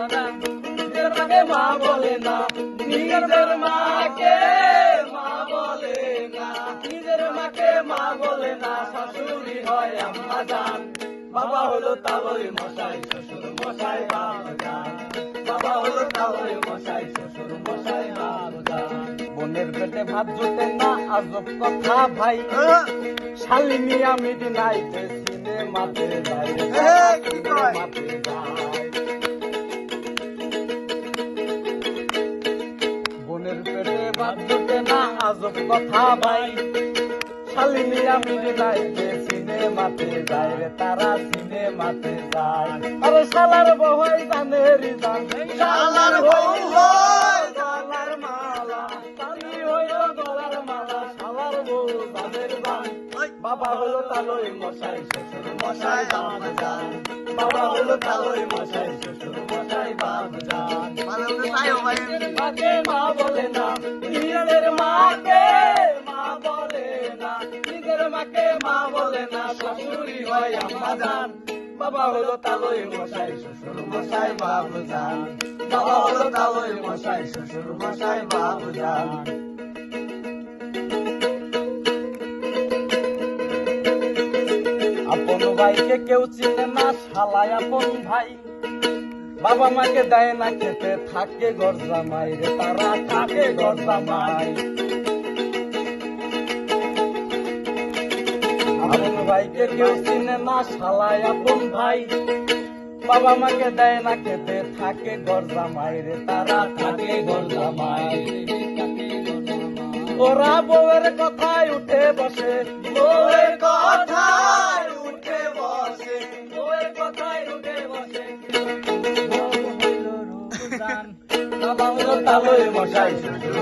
নিজের মাকে মা বলে না, নিজের মাকে মা বলে না, নিজের মাকে মা বলে না, শাশুড়ি হয় আম্মা জান। বাবা হলো তালই মশাই, শ্বশুর মশাই বাবুজান। বাবা হলো তালই মশাই, শ্বশুর মশাই বাবুজান। বোনের পেটে ভাত জোটে না, আজব কথা ভাই। শালিনী আমি নাইতে সিনেমাতে যাই, সিনেমাতে যাই। বোনের পেটে ভাত জোটে না, আজব কথা ভাই। শালিনী আমি নাইতে সিনেমাতে যাই রে, তারা সিনেমাতে যায়। আরে শালার বউ হয় জানের জান, শালার বউ হয় গলার মালা, স্বামী হইল গলার মালা, শালার বউ জানের জান। বাবা হলো তালই মশাই, শ্বশুর মশাই বাবুজান। বাবা হলো তালই মশাই, শ্বশুর মশাই বাবুজান। নিজের মাকে মা বলে না, নিজের মাকে মা বলে না, নিজের মাকে মা বলে না, শাশুড়ি হয় আম্মা জান। বাবা হলো তালই মশাই, শ্বশুর মশাই বাবুজান। বাবা হলো তালই মশাই, শ্বশুর মশাই বাবুজান। আপন ভাইকে কেউ চিনে না, শালায় আপন ভাই। বাবা মাকে দেয় না খেতে, থাকে ঘর জামাই রে, তারা থাকে ঘর জামাই। আপন ভাইকে কেউ চিনে না, শালায় আপন ভাই। বাবা মাকে দেয় না খেতে, থাকে ঘর জামাই রে, তারা থাকে ঘর জামাই। ওরা বউয়ের কথায় উঠে বসে, বউয়ের কথায় উঠে বসে, বউয়ের কথায় উঠে বসে। বাবা হলো তালই মশাই, শ্বশুর